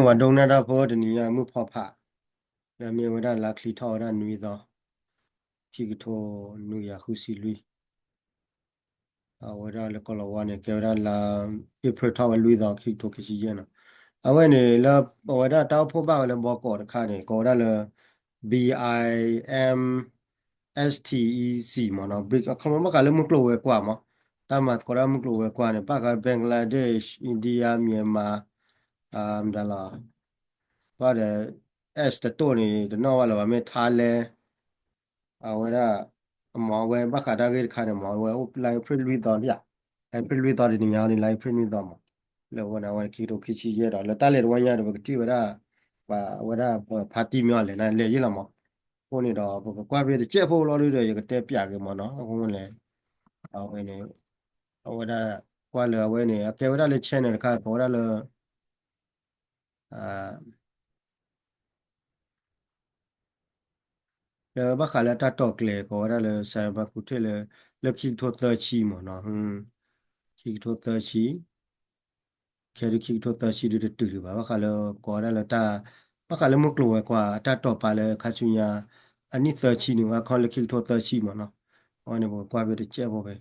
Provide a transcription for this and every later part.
วันดงนาดาโพดนี่ยมุพอผะแล้วมีวันลักลีทอด้านนุยดอที่กโทนุยาคุสิลุยวันละก็ละวันเนี่ยเกี่ยวด้านละเอพริลทอวันลุยดอคิกโทคิชิเยนะวันนี้แล้ววันต้าพบบ้าแล้วบอกก่อนค่าเนี่ยก็ได้เลย BIMSTEC มั้งเนาะบริกคำว่ามันก็เริ่มมุกลัวกว่ามั้งตามมาก็เริ่มมุกลัวกว่าเนี่ยปากกับเบงกลาเดชอินเดียเมียนมาดารา ว่าแต่เอสแต่ตัวนี้เดี๋ยวนอกว่าเราไม่ทานเลยเอาไว้ละหมอไว้บักกะได้ก็คันหมอไว้ไลฟ์พริ้นวิดอนเนี่ยไลฟ์พริ้นวิดอนนี่ยาวนี่ไลฟ์พริ้นวิดอนมาแล้ววันนั้นวันคิดดูคิดชี้เยอะแล้วตาเล็ดวันยาเดี๋ยวก็ที่ว่าว่าพาร์ตี้มีอะไรนะเลยยี่ละมั้งพวกนี้ดอกพวกกว่าไปเจ็บพวกเราด้วยยังก็เตะปีกกันมั้งเนาะพวกมันเลยเอาไว้เนี่ยเอาไว้ได้กว่าเลยเอาไว้เนี่ยแค่ว่าได้เลยเช่นนะครับพอได้เลยอ่า le ba khala ta tok le ko ra le sa ba ku the le ki tho ta chi mo no ki tho ta chi ke ri ki tho ta chi de tu ba khala ko ra le ta ba khala mo klo kwa ta to pa le kha chu nya ani sa chi ni wa kho le ki tho ta chi mo no on ne bo kwa be de che bo be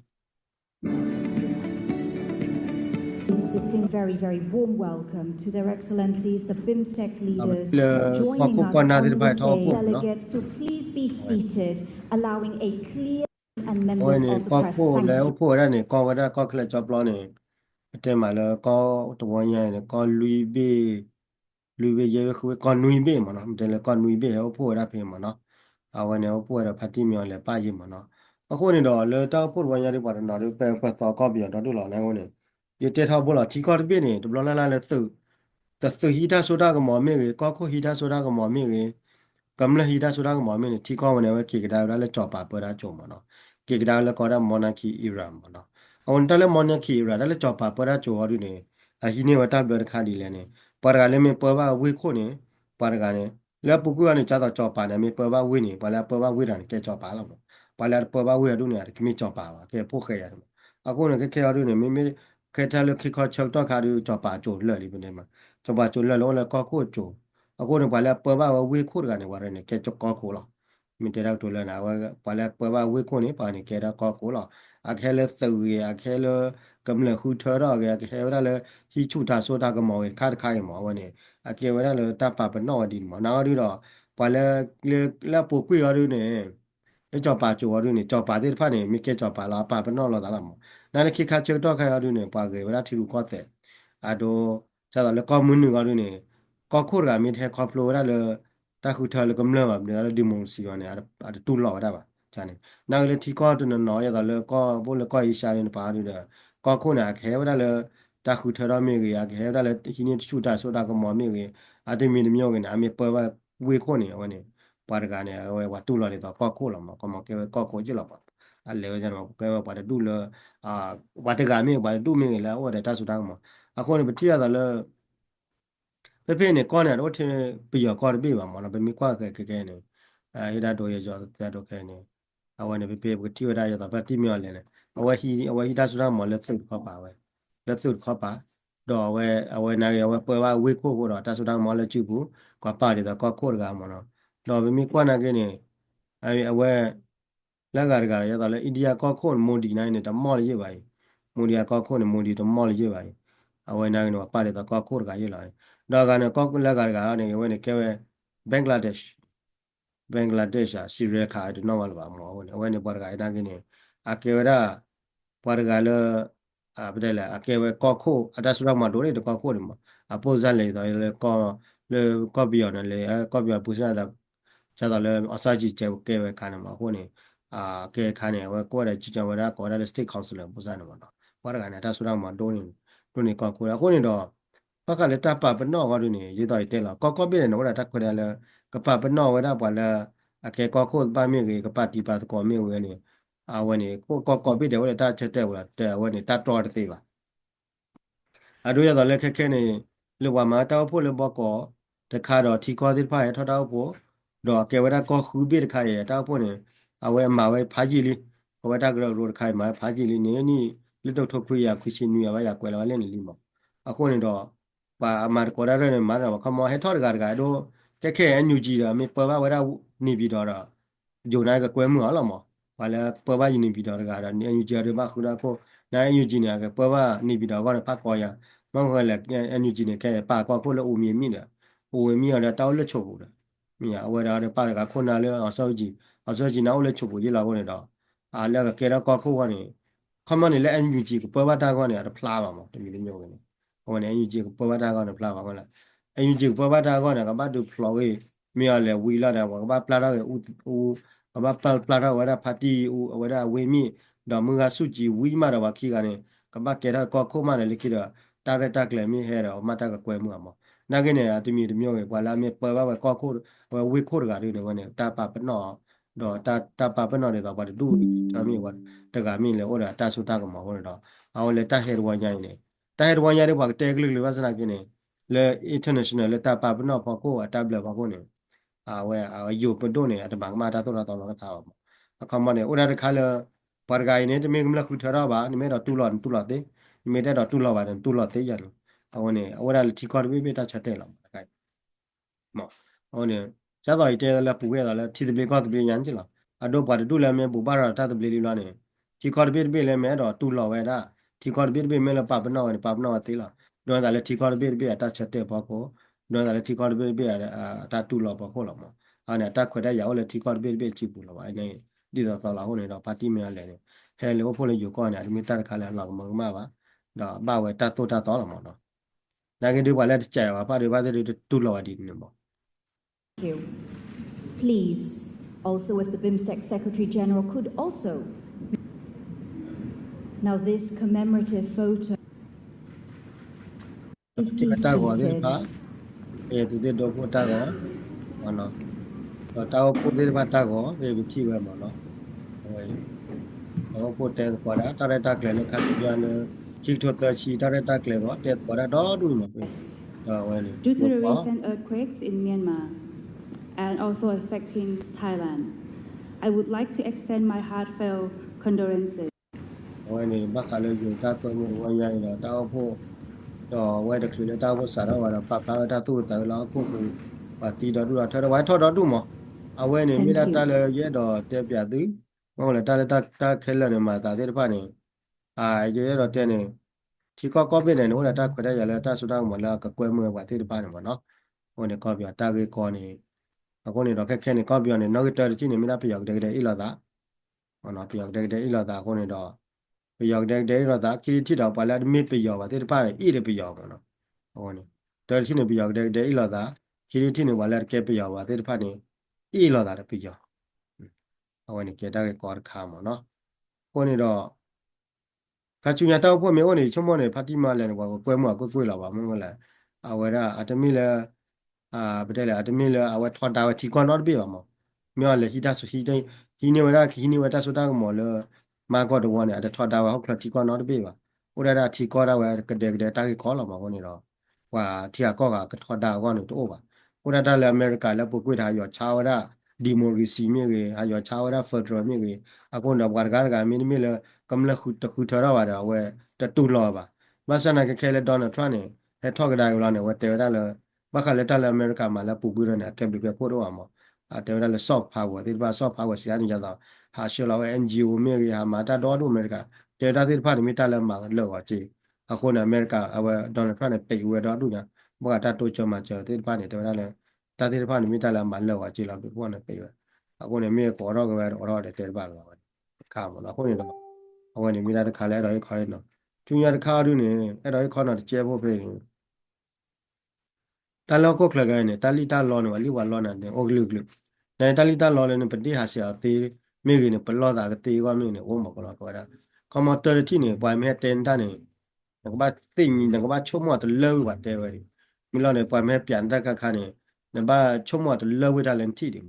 Extend very, very warm welcome to their excellencies, the BIMSTEC leaders le ko joining ko us ko na de on ba the tho stage. ko no Delegates to please be seated, allowing a clear and o members ne of the ko press. ko Thank le you. ko ra ne ko wa da ko khle job lo ne တဲ့မှာလဲကောတဝညာနဲ့ကောလူဘေရဲခုကောနွီဘေမနော်တယ်လဲကောနွီဘေဟောဖို့ရဖေမနော်အဝနဲ့ဟောဖို့ရဖတ်တိမြော်လဲပါရင်မနော်အခုနေတော့လဲတောက်ဖို့ဝညာတွေပါတယ်နော်ဒီပဲဖတ်သောကောပြတော့တို့လောနိုင်ကုန်နေဒီတက်ထောက်ဖို့လားထီကောတပြည့်နေဒဘလလာလဲသုတသုဟီတာဆိုတာကမော်မေကောခုဟီတာဆိုတာကမော်မေကမ္လဟီတာဆိုတာကမော်မေထီကောဝင်ဝဲကေကဒါလဲကြော်ပါပရာကြုံမနော်ကေကဒါလဲကောရမော်နာကီအီရမ်မနော်အွန်တလဲမော်နာကီအီရမ်လဲကြော်ပါပရာကြုံရနေ ahine wata ber khadi lene pargale me pwa we kho ne pargale la puku ani cha da cho pa ne me pwa we ne pala pwa we ran ke cho pa la mo pala pwa we du ne ki me cho pa wa ke pho khe ya a ko ne ke ke ya du ne me ke ta le ki kho chok to kha du cho pa cho le li ne ma cho pa cho le lo le ko ko cho a ko ne pala pwa we kho ga ne wa ne ke cho ko ko la mi te ra to le na wa pala pwa we kho ne pa ne ke ra ko ko la a ke le su ye a ke le ကမ္လခုထော်တော့ကဲခဲဝရလေဟီချူတာဆိုတာကမောခါခိုင်မောဝနေအကေဝရလေတပပနောဒီမနာရီတော့ပါလေလေပူကွေရရနေလေကြောပါချူရရနေကြောပါတဲ့ဖာနေမိကေကြောပါလာပပနောလာတာလားမောနာလေခိခါချေတော့ခါရရနေပါကေဝရထီလူကောတဲ့အဒိုဆက်တော့လေကောမွန်းနေရရနေကောခုရမိတဲ့ကောဖလိုရလေတခုထော်လေကမ္လပါလေဒီမုံစီရနေအတူလော်တာပါချာနေနာလေထီကောတနော်ရတော့လေကောဘိုလေကောအီရှာနေပါရတဲ့ ก็คนอ่ะแค่ว่าเลยตาคือเธอเราไม่เกี่ยแค่ว่าเลยที่นี่ชุดตาสุดาก็มอไม่เกี่ยอาจจะมีมีอย่างเงี้ยมีเปิดว่าเวคนเนี่ยวันนี้ปาร์กันเนี่ยว่าตู้เราเนี่ยต่อก็คู่เรามาก็มาแค่ก็คู่จีเราปะอันเลยจะมาแค่ว่าปาร์ดูเลยอ่าว่าแต่การไม่ปาร์ดูไม่แล้วว่าแต่ตาสุดามาอ่ะคนเนี่ยไปเที่ยวแต่เลยเพ่เนี่ยก้อนเนี่ยเราเที่ยวไปอยู่ก้อนไปบ้างมันเป็นมีกว่าแค่เนี่ยเฮดาโดยจอแต่โดแค่เนี่ยเอาวันนี้ไปเที่ยวได้แต่ปาร์ตี้มีอะไรเนี่ย awa hi da sura mo le tsu kho pa we le tsu kho pa do we awa na ye we pe wa we ko ko do ta sura mo le chu bu ko pa de da ko ko ga mo no do bi mi kwa na ke ni ai awa la ga ya da le india ko ko mo di nai ne da mo le ye ba yi mo di ko ko ne mo di to mo le ye ba yi awa na no pa de da ko ko ga ye la do ga ne ko la ga ne we ne ke we bangladesh ဘင်္ဂလားဒေ့ရှ်ဆီရီယာခါဒီနော်ဝါလဘာမောဝင်ဝဲနေပေါ်ကအိုင်နာကင်းနေအကေဝရာပေါ်ကလပဒလာအကေဝကောခုအတဆရမဒိုရီတကောခုဒီမအပိုဇန်လေတော့လေကောလေကောပီယောနလေကောပီယောပူစားတာကျတော့လေအစာကြီးကျဲကေဝခါနမဟိုနေကေခါနေဝဲကိုရကြည်ကြဝရကောရစတိတ်ကောင်ဆလပူစားနမနော်ပေါ်ကလည်းတဆရမဒိုနေတို့နေကောခုအခုနေတော့ပကလည်းတပပနောဝရနေရေးတော့တဲလာကောပြည့်နေတော့တက်ခွရလေကပပနောဝရပါလာအကေကောခုပါမြေကပတိပါကောမြေဝဲနေဝဲနေကိုပြည့်တယ်ဝဲတာချက်တဲ့ဝဲတဲ့ဝဲနေတာတော်တဲ့ပါအတို့ရတော့လည်းခက်နေလောဝမှာတောက်ဖို့လည်းဘောကောတခါတော့ထီကောသစ်ဖာရထတော့ဖို့တော့ကေဝရကောခူပြည့်တခါရတောက်ဖို့နေအဝဲမှာဝဲဖာကြီးလေးဝဲတာကတော့ရိုတခါမှာဖာကြီးလေးနေနီလက်တော့ထုတ်ခွေရခွရှင်နူရပါရကွယ်လာလည်းနေလိမ့်မအခုနေတော့ pa amar ko ra ne ma ra ko mo he thor ga do ke NUG da me pa ba wa ra ni bi do ra jo na ga kwe mu la mo pa la pa ba ni bi do ga ra ni NUG ra ba khu da ko na NUG ne ga pa ba ni bi do ga pa ko ya mo ko la NUG ne ke pa ko ko lo u mi mi da u mi ya da taw le cho bu da mi ya wa ra pa ga ko na le a so ji na u le cho bu ji la ko ne da a la ga ke ra ko ko wa ni ko mo ni le NUG ko pa ba da ko ne da pla ba mo de mi le nyo ne ko ne NUG ko pa ba da ko ne pla ba ko la NUG ko pa ba da ko ne ga ba du plo we mi ya le wi la da ko ba pla da u ba pla da wa da party u wa da we mi da mu ga su ji wi ma da ba ki ga ne ka ba ke da ko ko ma ne le ki da ta re ta kle mi he da ma ta ka kwe mu ma na ke ne a ti mi de mi we kwa la mi pa ba ko ko we ko ga ri ne wa ne ta pa pa no do ta pa pa no de da ba du ta mi wa ta ga mi le o da ta su ta ka ma ho da a o le ta he wa nya ne ta he wa nya de ba te kle le wa sa na ke ne le international le ta pa pa no pa ko a ta ble ba ko ne we yo pe do ne a ta ba ma ta to da to lo ta baအခါမနဲ့ဥဒါတခါလပါရဂိုင်နဲ့တမေကမလခုထရပါနိမေတော့တူလောတဲ့နိမေတော့တူလောပါတယ်တူလောတဲ့ရလို့အဝနဲ့အဝရလတီကော်ဘေဘေတာချက်တဲ့လောက်ခိုင်မောအဝနဲ့ရတော့တဲလည်းပူခဲ့တာလည်းတီတပလီကောတပလီရန်ချလာအတော့ပါတူလည်းမဲပူပါရတာတပလီလီလာနေတီကော်ဘေဘေလည်းမဲတော့တူလောဝဲတာတီကော်ဘေဘေမဲလည်းပပနောပပနောသေးလားတော့ဒါလည်းတီကော်ဘေဘေအတာချက်တဲ့ပေါ့ကိုတော့ဒါလည်းတီကော်ဘေဘေအတာတူလောပေါ့ကိုလောမောအဲ့နဲ့တက်ခွက်တဲ့ရောက်လည်းတီကော်ဘေဘေကြည့်ပူလောပါအဲ့နဲ့ဒီတော့လာဟိုနေတော့ပါတီမဲလည်းဟဲလေဖို့လေယူကောနေအမိတတ်ခါလည်းလောက်မမပါတော့ဘာဝဲတတ်တော့တော့လာမောတော့နာကေဒီဘာလက်ကြဲပါပါဒီဘာတွေတူလောဒီနေမော Thank you. Please, also if the BIMSTEC Secretary General could also. Now this commemorative photo is ဒီကတာကိုဒီ seated. ပါဒီတော့ကိုတာကိုဟောနော်တော့ကိုဒီဘာတာကိုဒီကြည့်ပဲမောနော်ဟိုတော့ကိုတဲကွာတာရတာကလည်းခါပြန်လေခိထွတ်တချီတာရတာကလည်းတော့တဲကွာတော့ဒူမှာပဲဝဲလေ Due to the recent earthquakes in Myanmar and also affecting Thailand, I would like to extend my heartfelt condolences. ဝဲနေဘာခါလေယူတာတော့ဝဲရိုင်းတော့ဖို့တော့ဝဲတခုလေတော့ဖို့စားတော့ပါပါတာသူ့တော်လောက်ကိုပါတီတော်တို့ထားတော့ဝဲထော်တော်တို့မောအဝဲနေမိတာတလည်းရဲတော့တဲပြသည်ဟုတ်လေတာခဲလနေမှာတာတဲ့ဖာနေရဲတော့တဲနေဒီကောပဲနေနော်တာခွတဲ့ရလဲတာဆူတာမလာကကွဲမွေပါတဲ့ဖာနေမနော်ဟိုနေကောပြတာကေကောနေအခုနေတော့ခက်ခဲနေကောပြနေနောက်တော်ကြည့်နေမိတာပြောက်တဲ့အိလာတာဟောနော်ပြောက်တဲ့အိလာတာခုနေတော့ပြောက်တဲ့တော့တာခီတီတော့ပါလာမေပြောက်ပါတဲ့ဖာနေဣရပြောက်မနော်ဟောနေတော်ချင်းနေပြောက်တဲ့အိလာတာခီတီနေပါလာကဲပြောက်ပါတဲ့ဖာနေဣလာတာပြောက်ဟောနေကေတာကေကောခါမနော်ခုနေတော့ကချူညာတောက်ဖို့မြေဝနေချုံမနေဖတိမလဲကွာကွဲမကွဲလာပါမငလဲအဝရအတမီလဲဗတဲ့လဲအတမီလဲအဝထွာတာဝတီကွန်တော့ပြပါမောမြေလဲဟိတာဆူဟိတိုင်းဟိနေဝရခီနေဝတာဆိုတာကမောလဲမာကောတော့ဝနေအတထွာတာဝဟုတ်ခတီကွန်တော့ပြပါဥရတာတီကောတာဝကတဲ့တာကေခေါ်လာမှာဝင်နေတော့ဟွာတီကောကထွာတာဝနေတော့ပါဥရတာလဲအမေရိကလဲပုကွေထားရောချာဝရဒီမိုကရေစီမြေကြီးအရောချာဝရဖက်ဒရယ်မြေကြီးအခုတော့ဘာကမင်းမီလဲကမ္လခုတခုထရဝါတော့ဝဲတတူလောပါမဆနာကခဲလေဒေါ်နယ်ထရန့်နေဟဲထောက်ကဒါကလာနေဝဲတဲရလဲဘခလက်တလအမေရိကမှာလဲပူကူရနေအကမ်ပြဖို့တော့မှာတဲရလဲ soft power ဒီပါ soft power စီရနေကြတော့ဟာရှေလာဝဲ NGO မြေကြီးဟာမာတာတော်တို့အမေရိကတဲတာဒီဖာဒီမီတာလဲမှာလောက်ပါကြည့်အခုနအမေရိကအဝဲဒေါ်နယ်ထရန့်နေပိတ်ဝဲတော့တို့ညာဘောကတာတိုချောမှာကျတဲ့ဖာနေတဲရလဲတာဒီဖာဒီမီတာလဲမှာလောက်ပါကြည့်လောက်ပြီးဘောနဲ့ပိတ်ဝဲအခုနေမြေပေါ်တော့ကဝဲတော့တဲပါလာပါခါမလားခုနေတော့အဝနေမိလာတခါလဲတော့ခေါ်ရနော်သူရတခါတို့နေအဲ့တော့ခေါ်တော့ကျဲဖို့ပဲနေတလောကိုခလကိုင်းနေတာလီတာလောနေဝလီဝလောနေတယ်အိုဂလူဂလူနေတာလီတာလောနေပတိဟာဆရာသေးမိကြီးနေပလောတာကတေးကမိနေဝမကလောတော့တာကမ္မတော်တိနေပွိုင်မဲတင်တနေကဘာသိနေကဘာချုံမတ်လောဝတဲ့ဝဲမိလောနေပွိုင်မဲပြန်တက်ကခါနေနဘာချုံမတ်လောဝတာလန်တီဒီ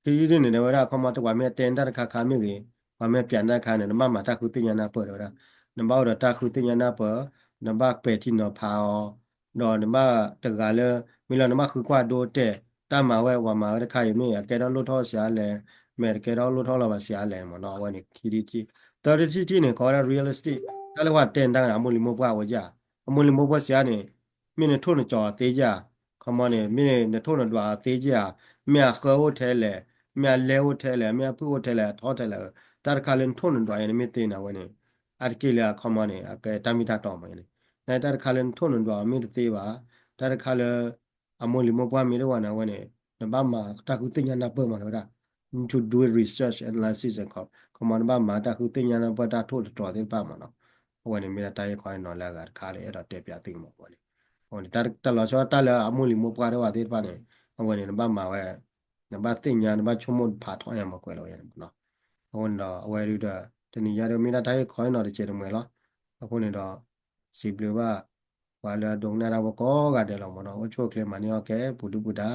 ဒီဒီနေဝရကမ္မတော်ပွိုင်မဲတင်တက်ခါခါမိကြီးဘာမဲပြန်တဲ့ခါနဲ့နမမတာခုတင်ညာနာပေါ်တော့နမတော့တာခုတင်ညာနာပေါ်နမပဲတိနော်ဖာတော့နမတကလည်းမီလာနမခုကွာဒိုတဲ့တမဝဲဝမတခါရမေကဲတော့လို့ထောရှာလဲမဲကဲတော့လို့ထောလာပါရှာလဲမနော်ဝဲနေခီတီတော်တီတီနေခေါ်ရ realistic တလည်းဝတင်တန်းအမူလီမောပွားဝကြအမူလီမောပွားရှာနေ mine tone jaw teja come on mine tone dwa teja mia ho tele mia lewo tele mia pu tele totele tar kalen tone dwa ene mite na wene arkila come on ake tamita tom ene na tar kalen tone dwa mi te ba tar kala amoli mo pa mi wana wene na ba ma ta ku tinya na pa ma da to do research analysis and come on ba ma ta ku tinya na pa ta to to de pa ma no wene mi ta ye ko no la ga kale era te pya ting mo wene wene tar lo so ta la amoli mo pa de wa de pa ne wene na ba ma we na ba tinya na ba chomo pa to ya ma ko lo ye no wene da we da te ni ya de mi ta ye ko no de che de mo lo ko ne da si blu ba ဘာလဲဒုံနာတော့ကောကတဲ့လောမနော်အချို့ကလေးမနေရောကဲပူတူပူတာ